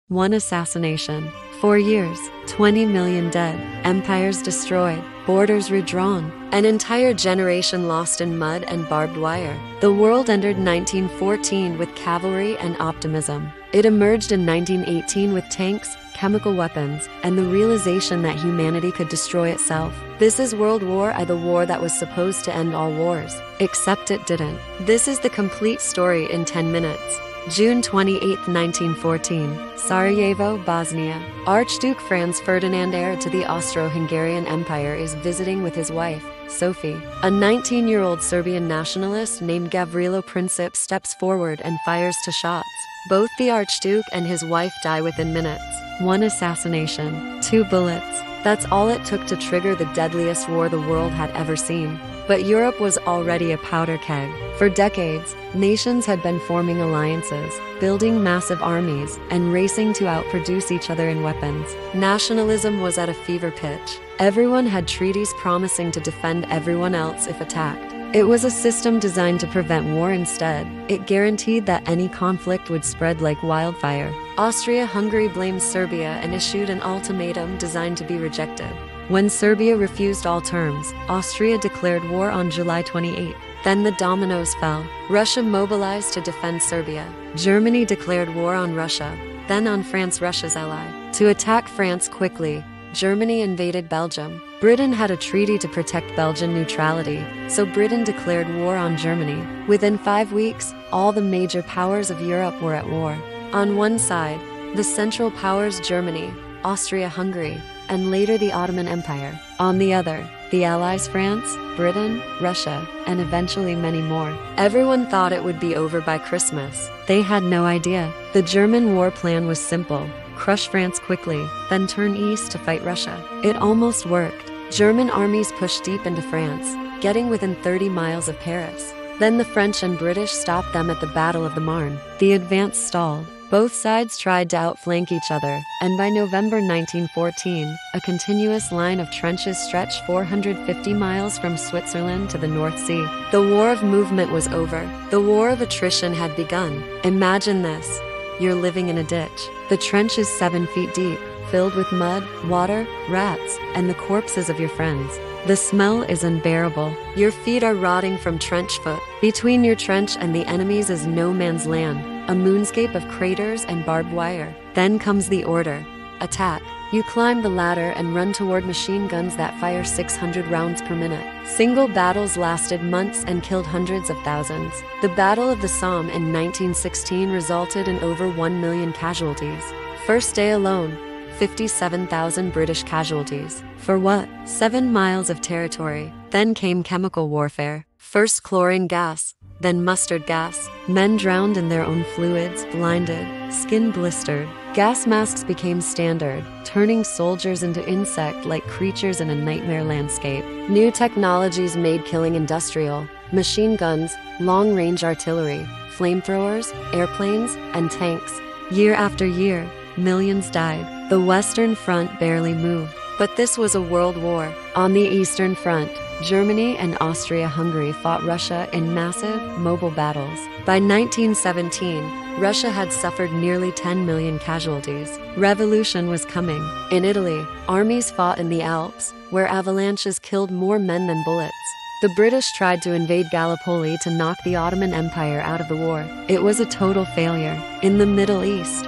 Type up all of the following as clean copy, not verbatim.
One assassination. 4 years, 20 million dead, empires destroyed, borders redrawn, an entire generation lost in mud and barbed wire. The world entered 1914 with cavalry and optimism. It emerged in 1918 with tanks, chemical weapons, and the realization that humanity could destroy itself. This is World War I, the war that was supposed to end all wars. Except it didn't. This is the complete story in 10 minutes. June 28, 1914, Sarajevo, Bosnia. Archduke Franz Ferdinand, heir to the Austro-Hungarian Empire, is visiting with his wife, Sophie. A 19-year-old Serbian nationalist named Gavrilo Princip steps forward and fires 2 shots. Both the Archduke and his wife die within minutes. One assassination, 2 bullets. That's all it took to trigger the deadliest war the world had ever seen. But Europe was already a powder keg. For decades, nations had been forming alliances, building massive armies, and racing to outproduce each other in weapons. Nationalism was at a fever pitch. Everyone had treaties promising to defend everyone else if attacked. It was a system designed to prevent war instead. It guaranteed that any conflict would spread like wildfire. Austria-Hungary blamed Serbia and issued an ultimatum designed to be rejected. When Serbia refused all terms, Austria declared war on July 28. Then the dominoes fell. Russia mobilized to defend Serbia. Germany declared war on Russia, then on France, Russia's ally. To attack France quickly, Germany invaded Belgium. Britain had a treaty to protect Belgian neutrality, so Britain declared war on Germany. Within 5 weeks, all the major powers of Europe were at war. On one side, the Central Powers Germany, Austria-Hungary, and later the Ottoman Empire. On the other, the Allies France, Britain, Russia, and eventually many more. Everyone thought it would be over by Christmas. They had no idea. The German war plan was simple. Crush France quickly, then turn east to fight Russia. It almost worked. German armies pushed deep into France, getting within 30 miles of Paris. Then the French and British stopped them at the Battle of the Marne. The advance stalled. Both sides tried to outflank each other, and by November 1914, a continuous line of trenches stretched 450 miles from Switzerland to the North Sea. The war of movement was over. The war of attrition had begun. Imagine this. You're living in a ditch. The trench is 7 feet deep, filled with mud, water, rats, and the corpses of your friends. The smell is unbearable. Your feet are rotting from trench foot. Between your trench and the enemies is no man's land, a moonscape of craters and barbed wire. Then comes the order. Attack. You climb the ladder and run toward machine guns that fire 600 rounds per minute. Single battles lasted months and killed hundreds of thousands. The Battle of the Somme in 1916 resulted in over 1 million casualties. First day alone, 57,000 British casualties. For what? 7 miles of territory. Then came chemical warfare. First chlorine gas, then mustard gas. Men drowned in their own fluids, blinded, skin blistered. Gas masks became standard, turning soldiers into insect-like creatures in a nightmare landscape. New technologies made killing industrial. Machine guns, long-range artillery, flamethrowers, airplanes, and tanks. Year after year, millions died. The Western Front barely moved. But this was a world war. On the Eastern Front, Germany and Austria-Hungary fought Russia in massive, mobile battles. By 1917, Russia had suffered nearly 10 million casualties. Revolution was coming. In Italy, armies fought in the Alps, where avalanches killed more men than bullets. The British tried to invade Gallipoli to knock the Ottoman Empire out of the war. It was a total failure. In the Middle East,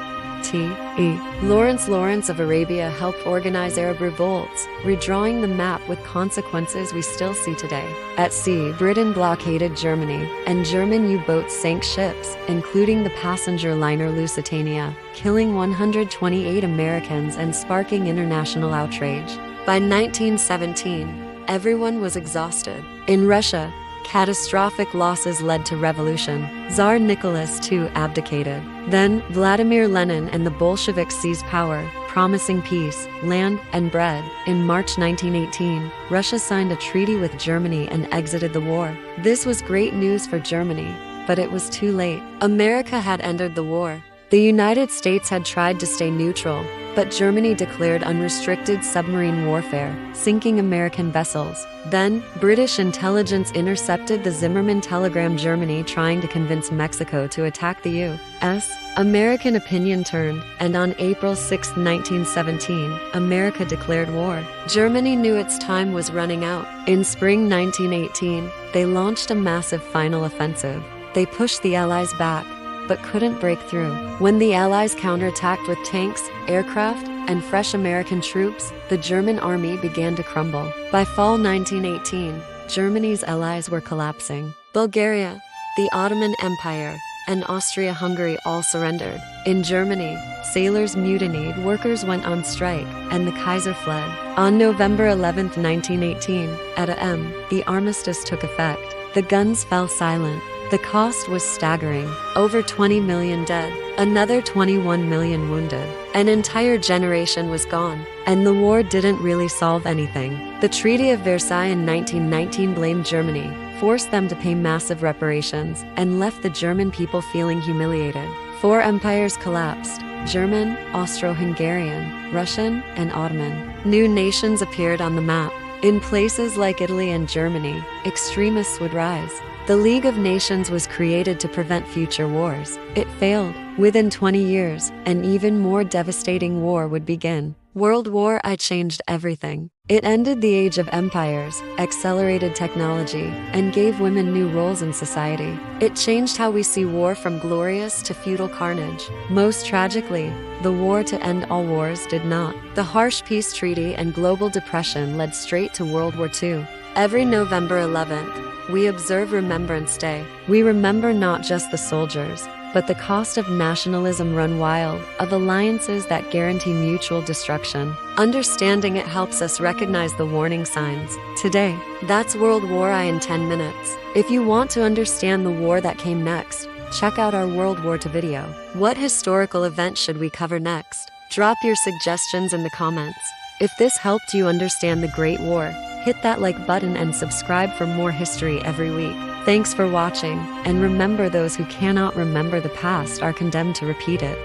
Lawrence of Arabia helped organize Arab revolts, redrawing the map with consequences we still see today. At sea, Britain blockaded Germany, and German U-boats sank ships, including the passenger liner Lusitania, killing 128 Americans and sparking international outrage. By 1917, everyone was exhausted. In Russia, catastrophic losses led to revolution. Tsar Nicholas II abdicated. Then, Vladimir Lenin and the Bolsheviks seized power, promising peace, land, and bread. In March 1918, Russia signed a treaty with Germany and exited the war. This was great news for Germany, but it was too late. America had entered the war. The United States had tried to stay neutral, but Germany declared unrestricted submarine warfare, sinking American vessels. Then, British intelligence intercepted the Zimmermann telegram Germany trying to convince Mexico to attack the U.S. American opinion turned, and on April 6, 1917, America declared war. Germany knew its time was running out. In spring 1918, they launched a massive final offensive. They pushed the Allies back, but couldn't break through. When the Allies counterattacked with tanks, aircraft, and fresh American troops, the German army began to crumble. By fall 1918, Germany's allies were collapsing. Bulgaria, the Ottoman Empire, and Austria-Hungary all surrendered. In Germany, sailors mutinied, workers went on strike, and the Kaiser fled. On November 11, 1918, at a.m., the armistice took effect. The guns fell silent. The cost was staggering. Over 20 million dead, another 21 million wounded. An entire generation was gone, and the war didn't really solve anything. The Treaty of Versailles in 1919 blamed Germany, forced them to pay massive reparations, and left the German people feeling humiliated. 4 empires collapsed: German, Austro-Hungarian, Russian, and Ottoman. New nations appeared on the map. In places like Italy and Germany, extremists would rise. The League of Nations was created to prevent future wars. It failed. Within 20 years, an even more devastating war would begin. World War I changed everything. It ended the age of empires, accelerated technology, and gave women new roles in society. It changed how we see war from glorious to feudal carnage. Most tragically, the war to end all wars did not. The harsh peace treaty and global depression led straight to World War II. Every November 11th, we observe Remembrance Day. We remember not just the soldiers, but the cost of nationalism run wild, of alliances that guarantee mutual destruction. Understanding it helps us recognize the warning signs. Today, that's World War I in 10 minutes. If you want to understand the war that came next, check out our World War II video. What historical event should we cover next? Drop your suggestions in the comments. If this helped you understand the Great War, hit that like button and subscribe for more history every week. Thanks for watching, and remember, those who cannot remember the past are condemned to repeat it.